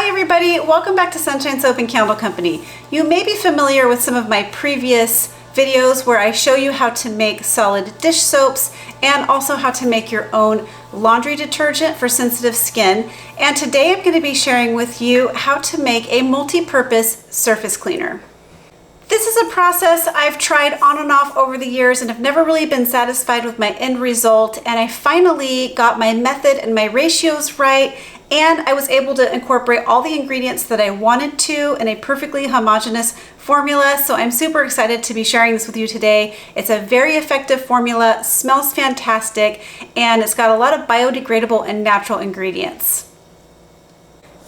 Hi everybody, welcome back to Sunshine Soap and Candle Company. You may be familiar with some of my previous videos where I show you how to make solid dish soaps and also how to make your own laundry detergent for sensitive skin. And today I'm going to be sharing with you how to make a multi-purpose surface cleaner. This is a process I've tried on and off over the years and have never really been satisfied with my end result, and I finally got my method and my ratios right, and I was able to incorporate all the ingredients that I wanted to in a perfectly homogeneous formula. So I'm super excited to be sharing this with you today. It's a very effective formula, smells fantastic, and it's got a lot of biodegradable and natural ingredients.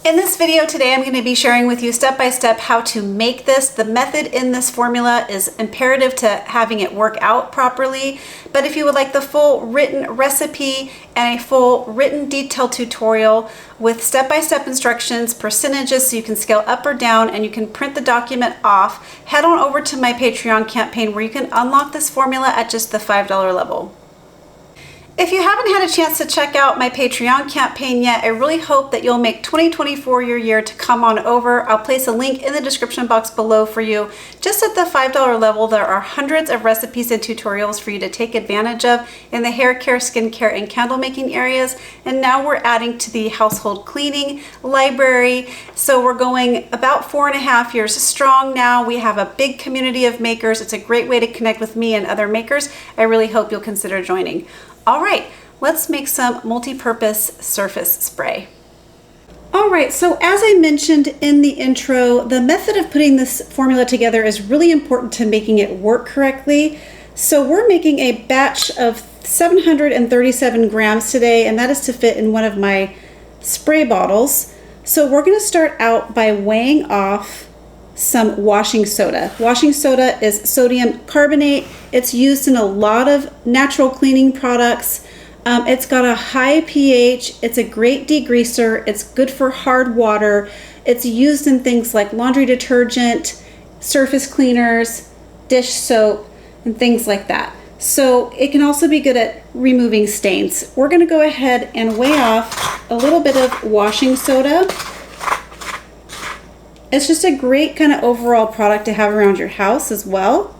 In this video today, I'm going to be sharing with you step by step how to make this. The method in this formula is imperative to having it work out properly, but if you would like the full written recipe and a full written detailed tutorial with step-by-step instructions, percentages so you can scale up or down, and you can print the document off, head on over to my Patreon campaign where you can unlock this formula at just the $5 level. If you haven't had a chance to check out my Patreon campaign yet, I really hope that you'll make 2024 your year to come on over. I'll place a link in the description box below for you. Just at the $5 level, there are hundreds of recipes and tutorials for you to take advantage of in the hair care, skincare, and candle making areas. And now we're adding to the household cleaning library. So we're going about 4.5 years strong now. We have a big community of makers. It's a great way to connect with me and other makers. I really hope you'll consider joining. All right, let's make some multi-purpose surface spray. All right, so as I mentioned in the intro, the method of putting this formula together is really important to making it work correctly. So we're making a batch of 737 grams today, and that is to fit in one of my spray bottles. So we're gonna start out by weighing off some washing soda. Washing soda is sodium carbonate. It's used in a lot of natural cleaning products. It's got a high pH. It's a great degreaser. It's good for hard water. It's used in things like laundry detergent, surface cleaners, dish soap, and things like that. So it can also be good at removing stains. We're gonna go ahead and weigh off a little bit of washing soda. It's just a great kind of overall product to have around your house as well.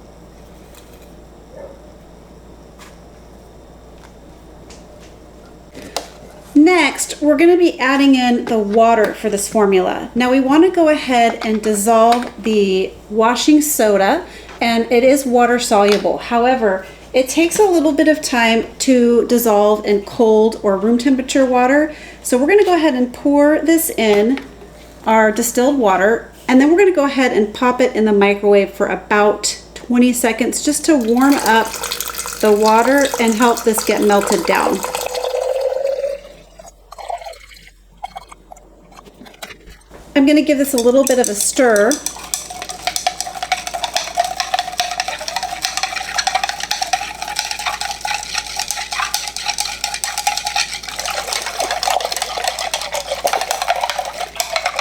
Next, we're going to be adding in the water for this formula. Now we want to go ahead and dissolve the washing soda, and it is water soluble. However, it takes a little bit of time to dissolve in cold or room temperature water. So we're going to go ahead and pour this in our distilled water, and then we're going to go ahead and pop it in the microwave for about 20 seconds just to warm up the water and help this get melted down. I'm going to give this a little bit of a stir.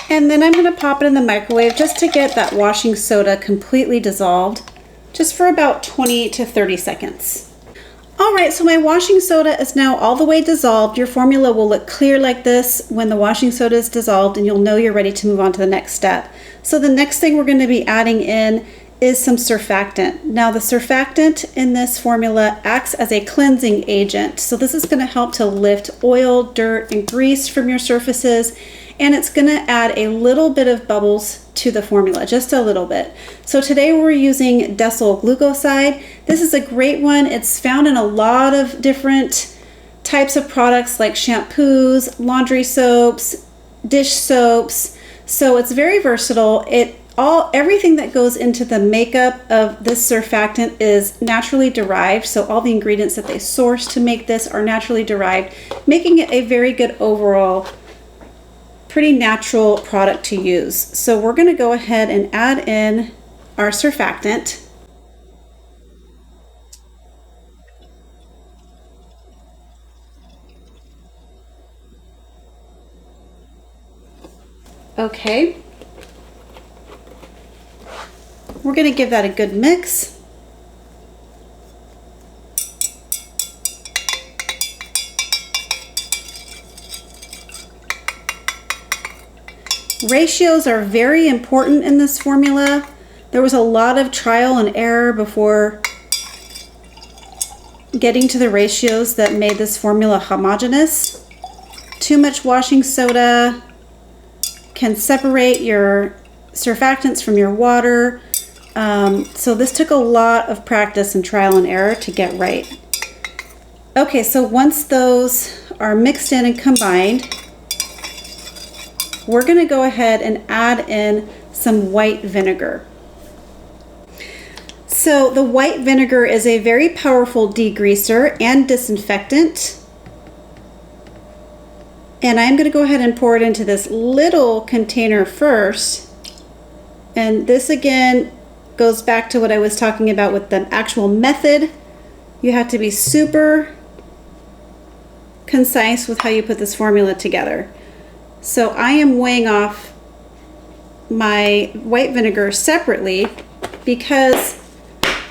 And then I'm going to pop it in the microwave just to get that washing soda completely dissolved, just for about 20 to 30 seconds. All right, so my washing soda is now all the way dissolved. Your formula will look clear like this when the washing soda is dissolved, and you'll know you're ready to move on to the next step. So the next thing we're going to be adding in is some surfactant. Now the surfactant in this formula acts as a cleansing agent. So this is going to help to lift oil, dirt, and grease from your surfaces, and it's going to add a little bit of bubbles to the formula, just a little bit. So today we're using decyl glucoside. This is a great one. It's found in a lot of different types of products like shampoos, laundry soaps, dish soaps. So it's very versatile. Everything that goes into the makeup of this surfactant is naturally derived. So all the ingredients that they source to make this are naturally derived, making it a very good overall pretty natural product to use. So we're going to go ahead and add in our surfactant. Okay. We're going to give that a good mix. Ratios are very important in this formula. There was a lot of trial and error before getting to the ratios that made this formula homogeneous. Too much washing soda can separate your surfactants from your water. So this took a lot of practice and trial and error to get right. Okay, so once those are mixed in and combined, we're going to go ahead and add in some white vinegar. So the white vinegar is a very powerful degreaser and disinfectant. And I'm going to go ahead and pour it into this little container first. And this again goes back to what I was talking about with the actual method. You have to be super concise with how you put this formula together. So I am weighing off my white vinegar separately because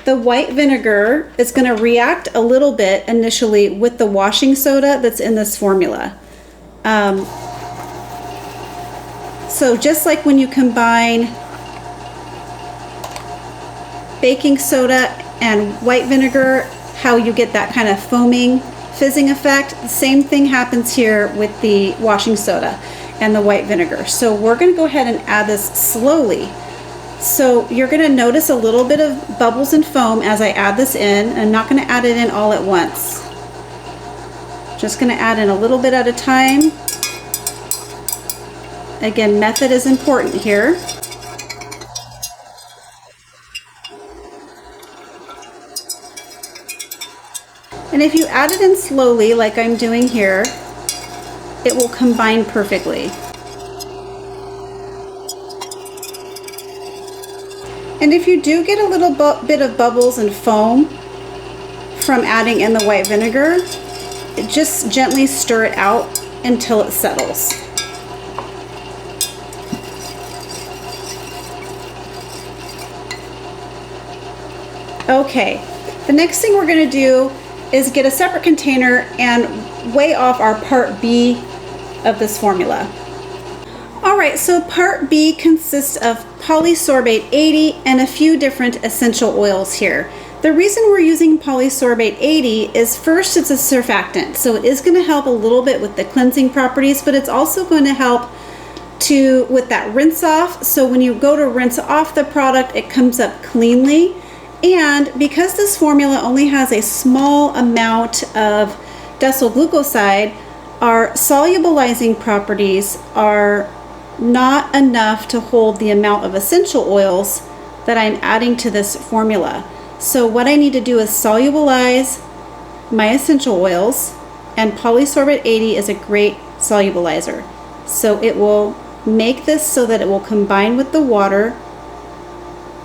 the white vinegar is going to react a little bit initially with the washing soda that's in this formula. So just like when you combine baking soda and white vinegar, how you get that kind of foaming, fizzing effect, the same thing happens here with the washing soda and the white vinegar. So we're going to go ahead and add this slowly. So you're going to notice a little bit of bubbles and foam as I add this in. I'm not going to add it in all at once. Just going to add in a little bit at a time. Again, method is important here. And if you add it in slowly, like I'm doing here, it will combine perfectly. And if you do get a little bit of bubbles and foam from adding in the white vinegar, just gently stir it out until it settles. Okay, the next thing we're going to do is get a separate container and weigh off our part B of this formula. Alright, so part B consists of polysorbate 80 and a few different essential oils here. The reason we're using polysorbate 80 is first, it's a surfactant, so it is going to help a little bit with the cleansing properties, but it's also going to help with that rinse off. So when you go to rinse off the product, it comes up cleanly. And because this formula only has a small amount of decyl glucoside, our solubilizing properties are not enough to hold the amount of essential oils that I'm adding to this formula. So what I need to do is solubilize my essential oils, and polysorbate 80 is a great solubilizer. So it will make this so that it will combine with the water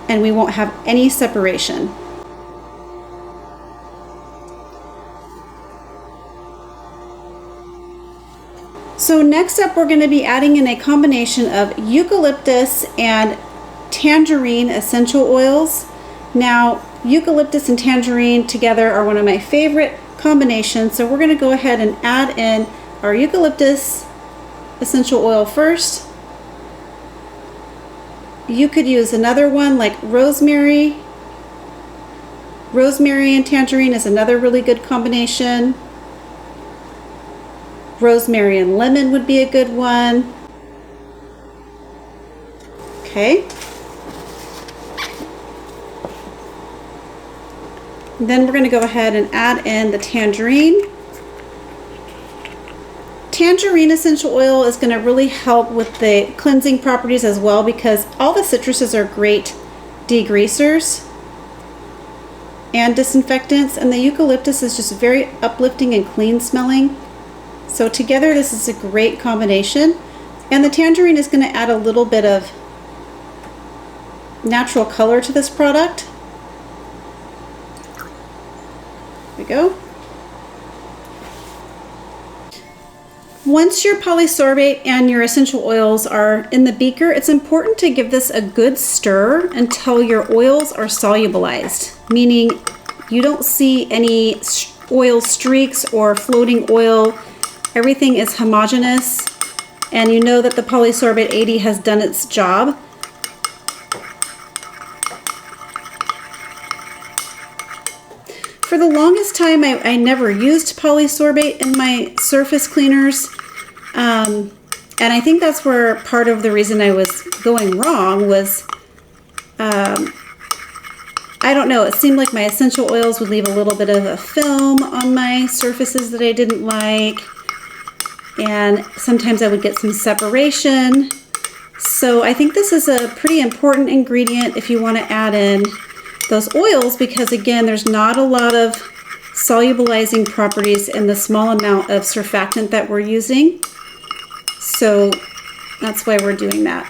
and we won't have any separation. So next up, we're going to be adding in a combination of eucalyptus and tangerine essential oils. Now, eucalyptus and tangerine together are one of my favorite combinations, so we're going to go ahead and add in our eucalyptus essential oil first. You could use another one like rosemary. Rosemary and tangerine is another really good combination. Rosemary and lemon would be a good one. Okay. Then we're going to go ahead and add in the tangerine. Tangerine essential oil is going to really help with the cleansing properties as well, because all the citruses are great degreasers and disinfectants, and the eucalyptus is just very uplifting and clean smelling. So together this is a great combination, and the tangerine is going to add a little bit of natural color to this product. There we go. Once your polysorbate and your essential oils are in the beaker, it's important to give this a good stir until your oils are solubilized, meaning you don't see any oil streaks or floating oil. Everything is homogeneous And you know that the polysorbate 80 has done its job. For the longest time, I never used polysorbate in my surface cleaners. And I think that's where part of the reason I was going wrong was, I don't know, it seemed like my essential oils would leave a little bit of a film on my surfaces that I didn't like. And sometimes I would get some separation. So I think this is a pretty important ingredient if you want to add in those oils, because again, there's not a lot of solubilizing properties in the small amount of surfactant that we're using. So that's why we're doing that.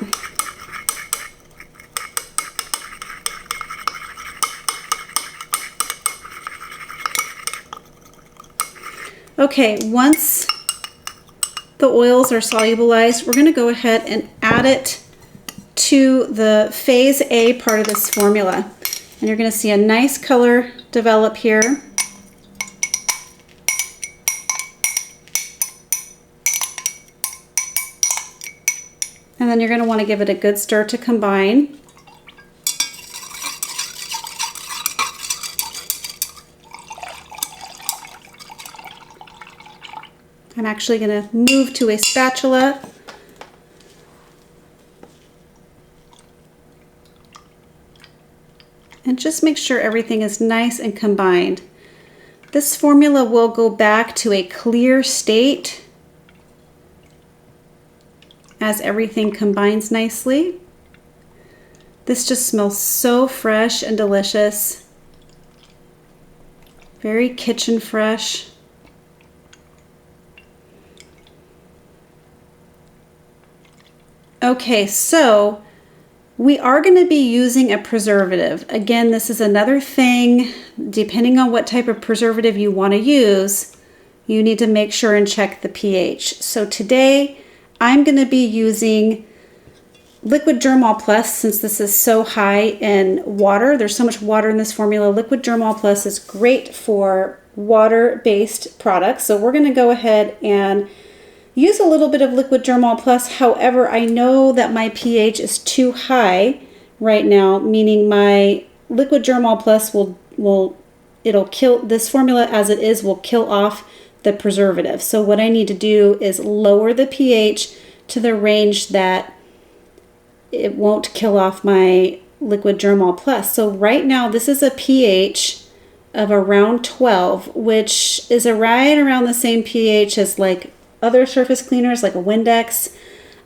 Okay, once the oils are solubilized, we're going to go ahead and add it to the phase A part of this formula. And you're going to see a nice color develop here. And then you're going to want to give it a good stir to combine. I'm actually going to move to a spatula. And just make sure everything is nice and combined. This formula will go back to a clear state as everything combines nicely. This just smells so fresh and delicious. Very kitchen fresh. Okay, so we are going to be using a preservative. Again, this is another thing, depending on what type of preservative you want to use, you need to make sure and check the pH. So today, I'm going to be using liquid germall plus, since this is so high in water. There's so much water in this formula. Liquid germall plus is great for water-based products. So we're going to go ahead and use a little bit of liquid germall plus. However, I know that my pH is too high right now, meaning my liquid germall plus it'll kill this formula as it is, will kill off the preservative. So what I need to do is lower the pH to the range that it won't kill off my liquid germall plus. So right now this is a pH of around 12, which is right around the same pH as like other surface cleaners like a Windex.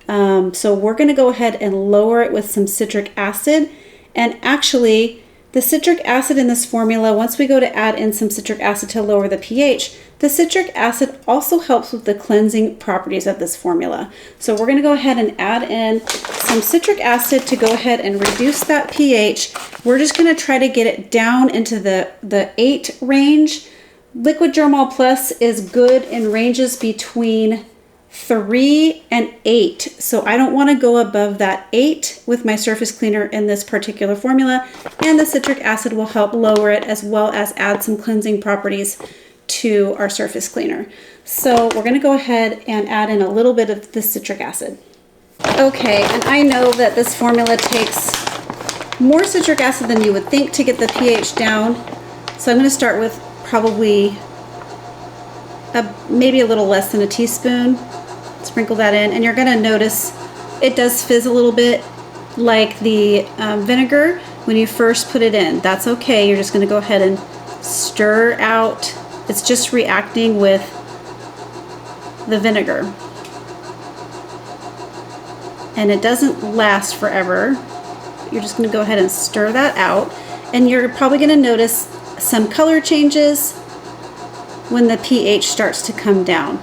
So we're going to go ahead and lower it with some citric acid. And actually, the citric acid in this formula, once we go to add in some citric acid to lower the pH, the citric acid also helps with the cleansing properties of this formula. So we're going to go ahead and add in some citric acid to go ahead and reduce that pH. We're just going to try to get it down into the 8 range. Liquid germall plus is good in ranges between 3 and 8. So I don't want to go above that 8 with my surface cleaner in this particular formula. And the citric acid will help lower it, as well as add some cleansing properties to our surface cleaner. So we're going to go ahead and add in a little bit of the citric acid. Okay, and I know that this formula takes more citric acid than you would think to get the pH down. So I'm going to start with probably maybe a little less than a teaspoon. Sprinkle that in, and you're going to notice it does fizz a little bit like the vinegar when you first put it in. That's okay. You're just going to go ahead and stir out. It's just reacting with the vinegar, and it doesn't last forever. You're just going to go ahead and stir that out, and you're probably going to notice some color changes when the pH starts to come down.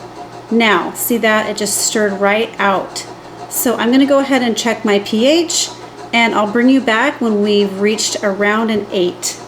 Now, see that? It just stirred right out. So I'm going to go ahead and check my pH, and I'll bring you back when we've reached around an 8.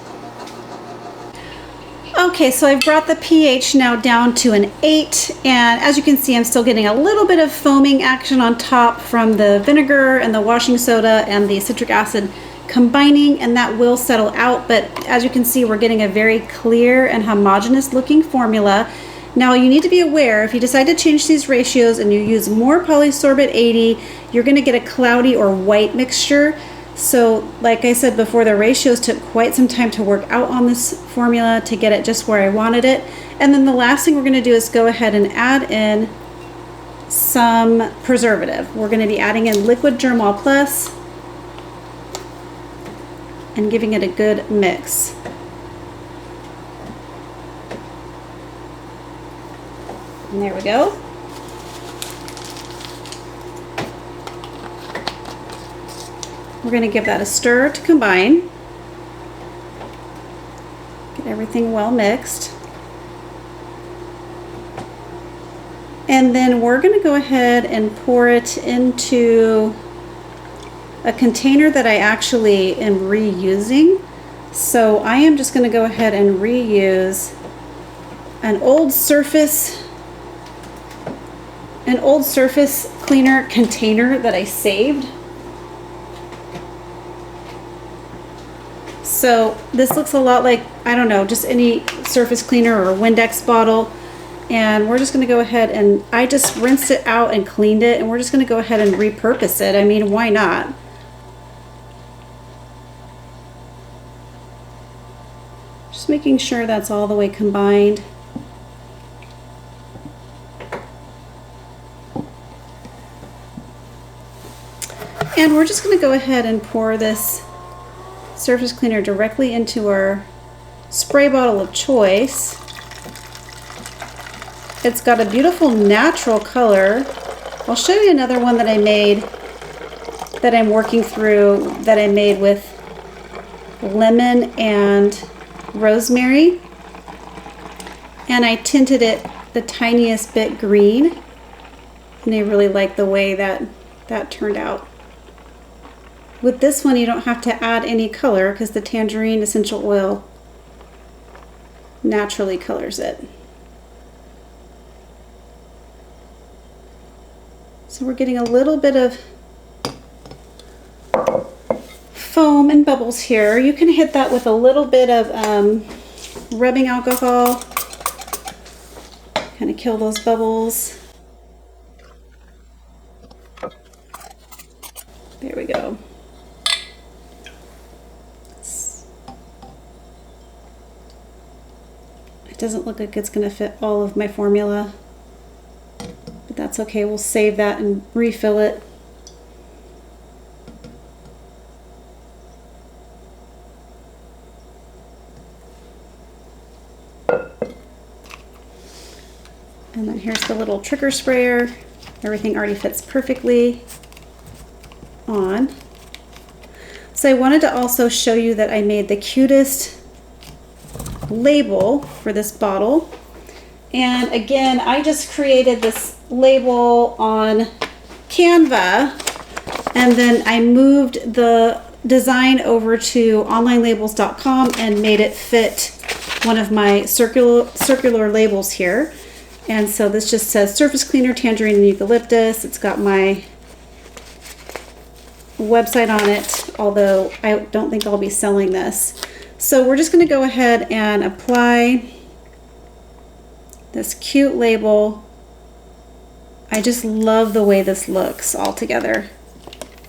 Okay, so I've brought the pH now down to an 8, and as you can see, I'm still getting a little bit of foaming action on top from the vinegar and the washing soda and the citric acid combining, and that will settle out. But as you can see, we're getting a very clear and homogeneous looking formula. Now you need to be aware, if you decide to change these ratios and you use more polysorbate 80, you're going to get a cloudy or white mixture. So like I said before, the ratios took quite some time to work out on this formula to get it just where I wanted it. And then the last thing we're going to do is go ahead and add in some preservative. We're going to be adding in liquid germall plus and giving it a good mix. And there we go. We're going to give that a stir to combine. Get everything well mixed. And then we're going to go ahead and pour it into a container that I actually am reusing. So I am just going to go ahead and reuse an old surface cleaner container that I saved. So this looks a lot like, I don't know, just any surface cleaner or Windex bottle. And we're just going to go ahead and I just rinsed it out and cleaned it, and we're just going to go ahead and repurpose it. I mean, why not? Just making sure that's all the way combined. And we're just going to go ahead and pour this surface cleaner directly into our spray bottle of choice. It's got a beautiful natural color. I'll show you another one that I made, that I'm working through, that I made with lemon and rosemary. And I tinted it the tiniest bit green. And I really like the way that turned out. With this one, you don't have to add any color because the tangerine essential oil naturally colors it. So we're getting a little bit of foam and bubbles here. You can hit that with a little bit of rubbing alcohol, kind of kill those bubbles. There we go. It doesn't look like it's going to fit all of my formula, but that's okay. We'll save that and refill it. And then here's the little trigger sprayer. Everything already fits perfectly on. So I wanted to also show you that I made the cutest label for this bottle. And again, I just created this label on Canva, and then I moved the design over to onlinelabels.com and made it fit one of my circular labels here. And so this just says surface cleaner, tangerine, and eucalyptus. It's got my website on it, although I don't think I'll be selling this. So we're just going to go ahead and apply this cute label. I just love the way this looks all together.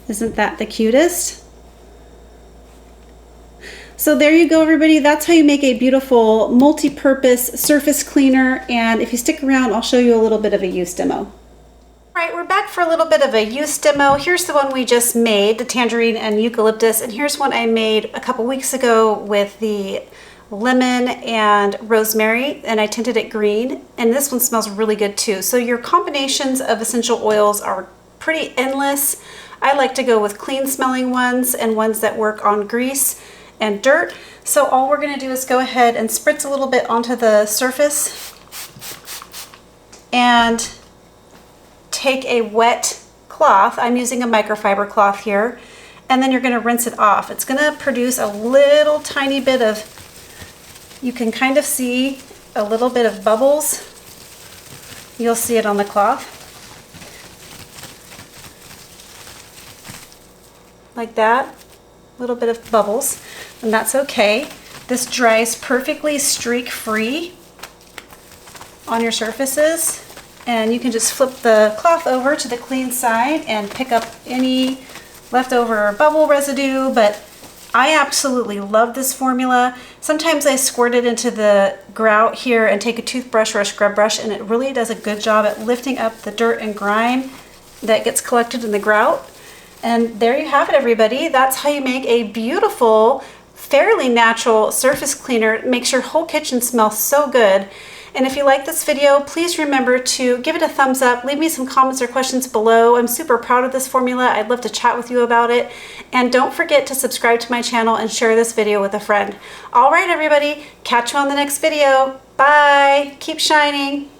Isn't that the cutest? So there you go, everybody. That's how you make a beautiful multi-purpose surface cleaner. And if you stick around, I'll show you a little bit of a use demo. All right, we're back for a little bit of a use demo. Here's the one we just made, the tangerine and eucalyptus, and here's one I made a couple weeks ago with the lemon and rosemary, and I tinted it green, and this one smells really good too. So your combinations of essential oils are pretty endless. I like to go with clean smelling ones and ones that work on grease and dirt. So all we're going to do is go ahead and spritz a little bit onto the surface and take a wet cloth. I'm using a microfiber cloth here, and then you're going to rinse it off. It's going to produce a little tiny bit of, you can kind of see a little bit of bubbles. You'll see it on the cloth. Like that, a little bit of bubbles, and that's okay. This dries perfectly streak free. on your surfaces. And you can just flip the cloth over to the clean side and pick up any leftover bubble residue, but I absolutely love this formula. Sometimes I squirt it into the grout here and take a toothbrush or a scrub brush, and it really does a good job at lifting up the dirt and grime that gets collected in the grout. And there you have it, everybody. That's how you make a beautiful, fairly natural surface cleaner. It makes your whole kitchen smell so good. And if you like this video, please remember to give it a thumbs up, leave me some comments or questions below. I'm super proud of this formula. I'd love to chat with you about it. And don't forget to subscribe to my channel and share this video with a friend. All right, everybody, catch you on the next video. Bye, keep shining.